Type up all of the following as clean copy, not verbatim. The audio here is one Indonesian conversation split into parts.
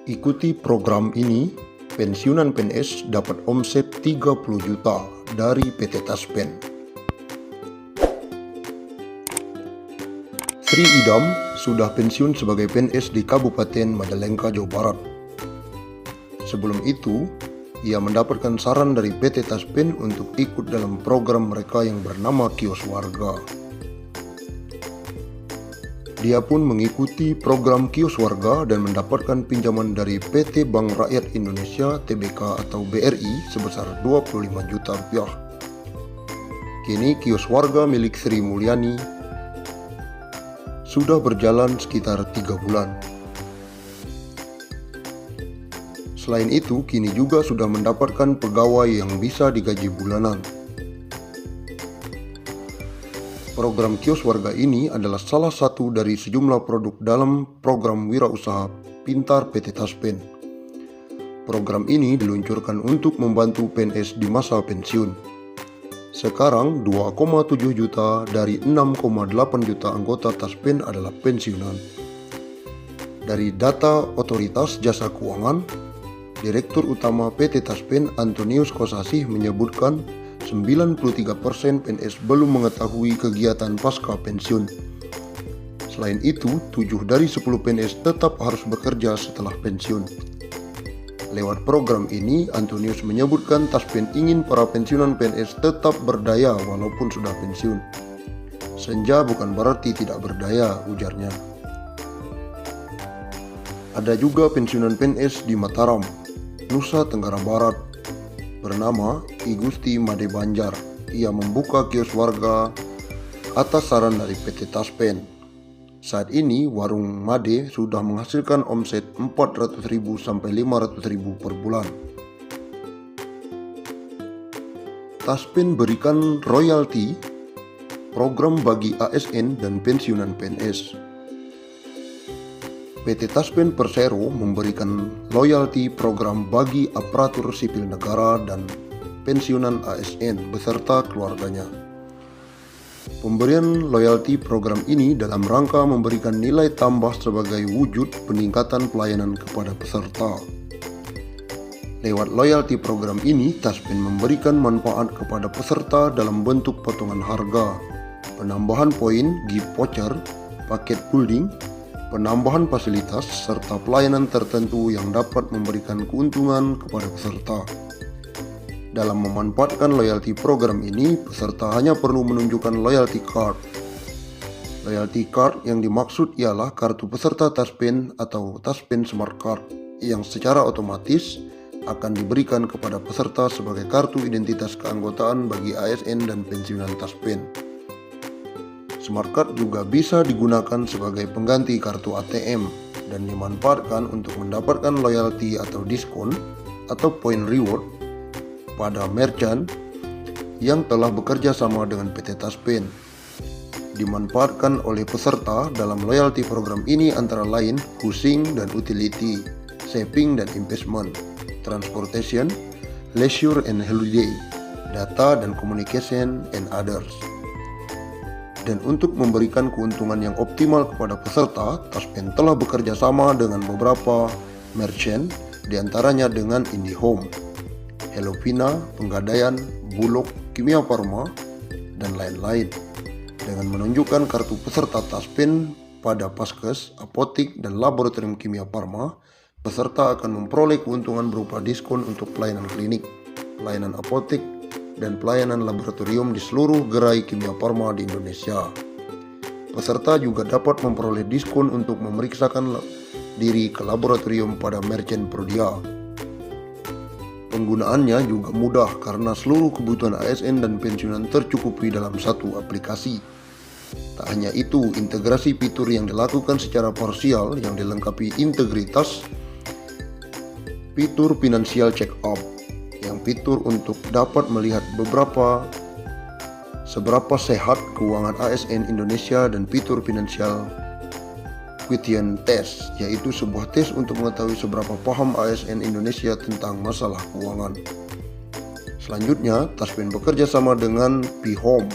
Ikuti program ini, pensiunan PNS dapat omset 30 juta dari PT Taspen. Sri Idam sudah pensiun sebagai PNS di Kabupaten Majalengka, Jawa Barat. Sebelum itu, ia mendapatkan saran dari PT Taspen untuk ikut dalam program mereka yang bernama Kios Warga. Dia pun mengikuti program Kios Warga dan mendapatkan pinjaman dari PT Bank Rakyat Indonesia (TBK) atau BRI sebesar 25 juta rupiah. Kini Kios Warga milik Sri Mulyani sudah berjalan sekitar 3 bulan. Selain itu, kini juga sudah mendapatkan pegawai yang bisa digaji bulanan. Program Kios Warga ini adalah salah satu dari sejumlah produk dalam program Wirausaha Pintar PT Taspen. Program ini diluncurkan untuk membantu PNS di masa pensiun. Sekarang 2,7 juta dari 6,8 juta anggota Taspen adalah pensiunan. Dari data Otoritas Jasa Keuangan, Direktur Utama PT Taspen Antonius Kosasih menyebutkan 93% PNS belum mengetahui kegiatan pasca pensiun. Selain itu, 7 dari 10 PNS tetap harus bekerja setelah pensiun. Lewat program ini, Antonius menyebutkan Taspen ingin para pensiunan PNS tetap berdaya walaupun sudah pensiun. Senja bukan berarti tidak berdaya, ujarnya. Ada juga pensiunan PNS di Mataram, Nusa Tenggara Barat, bernama I Gusti Made Banjar. Ia membuka kios warga atas saran dari PT Taspen. Saat ini warung Made sudah menghasilkan omset 400.000 sampai 500.000 per bulan. Taspen berikan royalti program bagi ASN dan pensiunan PNS. PT Taspen Persero memberikan loyalti program bagi aparatur sipil negara dan pensiunan ASN beserta keluarganya. Pemberian loyalti program ini dalam rangka memberikan nilai tambah sebagai wujud peningkatan pelayanan kepada peserta. Lewat loyalti program ini, Taspen memberikan manfaat kepada peserta dalam bentuk potongan harga, penambahan poin, gift voucher, paket holding, penambahan fasilitas, serta pelayanan tertentu yang dapat memberikan keuntungan kepada peserta. Dalam memanfaatkan loyalty program ini, peserta hanya perlu menunjukkan loyalty card. Loyalty card yang dimaksud ialah kartu peserta Taspen atau Taspen Smart Card yang secara otomatis akan diberikan kepada peserta sebagai kartu identitas keanggotaan bagi ASN dan pensiunan Taspen. Smart Card juga bisa digunakan sebagai pengganti kartu ATM dan dimanfaatkan untuk mendapatkan loyalty atau diskon atau point reward pada merchant yang telah bekerja sama dengan PT Taspen. Dimanfaatkan oleh peserta dalam loyalty program ini antara lain housing dan utility, saving dan investment, transportation, leisure and holiday, data dan communication, and others. Dan untuk memberikan keuntungan yang optimal kepada peserta, Taspen telah bekerja sama dengan beberapa merchant, diantaranya dengan IndiHome, Hellovina, Penggadaian, Bulog, Kimia Farma, dan lain-lain. Dengan menunjukkan kartu peserta Taspen pada Paskes, apotik, dan laboratorium Kimia Farma, peserta akan memperoleh keuntungan berupa diskon untuk pelayanan klinik, pelayanan apotek, dan pelayanan laboratorium di seluruh gerai kimia farma di Indonesia. Peserta juga dapat memperoleh diskon untuk memeriksakan diri ke laboratorium pada merchant Prodia. Penggunaannya juga mudah karena seluruh kebutuhan ASN dan pensiunan tercukupi dalam satu aplikasi. Tak hanya itu, integrasi fitur yang dilakukan secara parsial yang dilengkapi integritas fitur Financial Check Up, yang fitur untuk dapat melihat seberapa sehat keuangan ASN Indonesia, dan fitur Financial Quotient Test, yaitu sebuah tes untuk mengetahui seberapa paham ASN Indonesia tentang masalah keuangan. Selanjutnya, Taspen bekerja sama dengan P-Home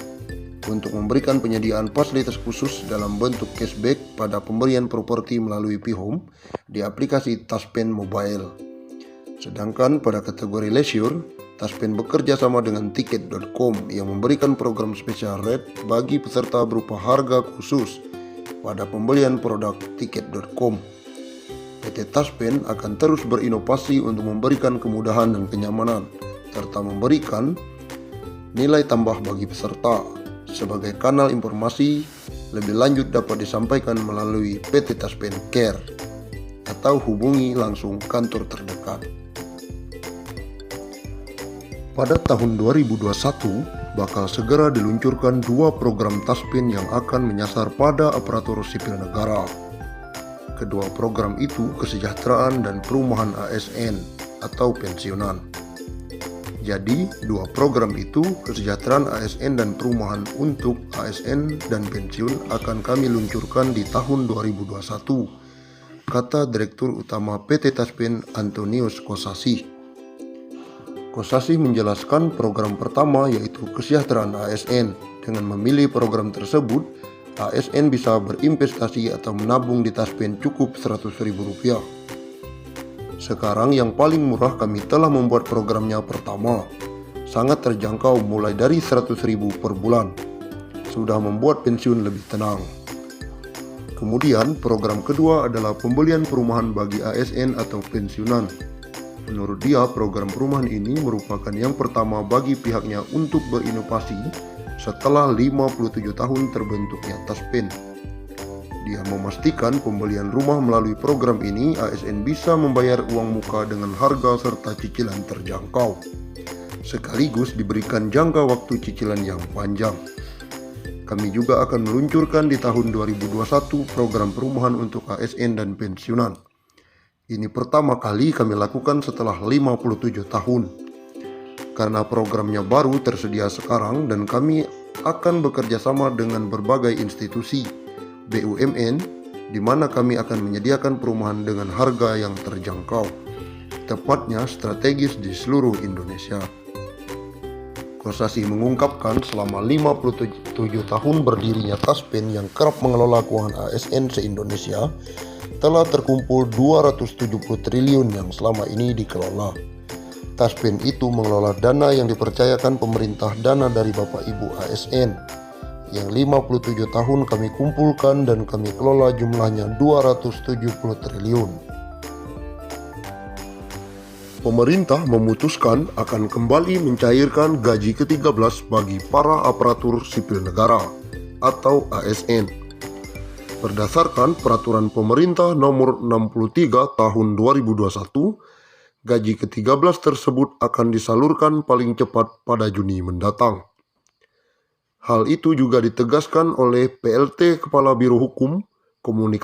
untuk memberikan penyediaan fasilitas khusus dalam bentuk cashback pada pemberian properti melalui P-Home di aplikasi Taspen Mobile. Sedangkan pada kategori leisure, Taspen bekerja sama dengan Tiket.com yang memberikan program spesial rate bagi peserta berupa harga khusus pada pembelian produk Tiket.com. PT Taspen akan terus berinovasi untuk memberikan kemudahan dan kenyamanan, serta memberikan nilai tambah bagi peserta. Sebagai kanal informasi lebih lanjut dapat disampaikan melalui PT Taspen Care atau hubungi langsung kantor terdekat. Pada tahun 2021 bakal segera diluncurkan 2 program Taspen yang akan menyasar pada aparatur sipil negara. Kedua program itu kesejahteraan dan perumahan ASN atau pensiunan. Jadi, 2 program itu, kesejahteraan ASN dan perumahan untuk ASN dan pensiun akan kami luncurkan di tahun 2021, kata Direktur Utama PT Taspen Antonius Kosasih. Kosasih menjelaskan program pertama yaitu kesejahteraan ASN. Dengan memilih program tersebut, ASN bisa berinvestasi atau menabung di Taspen cukup Rp100.000. Sekarang yang paling murah kami telah membuat programnya pertama. Sangat terjangkau mulai dari Rp100.000 per bulan. Sudah membuat pensiun lebih tenang. Kemudian program kedua adalah pembelian perumahan bagi ASN atau pensiunan. Menurut dia, program perumahan ini merupakan yang pertama bagi pihaknya untuk berinovasi setelah 57 tahun terbentuknya Taspen. Dia memastikan pembelian rumah melalui program ini ASN bisa membayar uang muka dengan harga serta cicilan terjangkau, sekaligus diberikan jangka waktu cicilan yang panjang. Kami juga akan meluncurkan di tahun 2021 program perumahan untuk ASN dan pensiunan. Ini pertama kali kami lakukan setelah 57 tahun. Karena programnya baru tersedia sekarang dan kami akan bekerja sama dengan berbagai institusi BUMN, di mana kami akan menyediakan perumahan dengan harga yang terjangkau, tepatnya strategis di seluruh Indonesia. Kosasih mengungkapkan selama 57 tahun berdirinya Taspen yang kerap mengelola keuangan ASN se-Indonesia, telah terkumpul 270 triliun yang selama ini dikelola. Taspen itu mengelola dana yang dipercayakan pemerintah, dana dari Bapak Ibu ASN, yang 57 tahun kami kumpulkan dan kami kelola jumlahnya 270 triliun. Pemerintah memutuskan akan kembali mencairkan gaji ke-13 bagi para aparatur sipil negara atau ASN. Berdasarkan Peraturan Pemerintah Nomor 63 Tahun 2021, gaji ke-13 tersebut akan disalurkan paling cepat pada Juni mendatang. Hal itu juga ditegaskan oleh PLT Kepala Biro Hukum, Komunikasi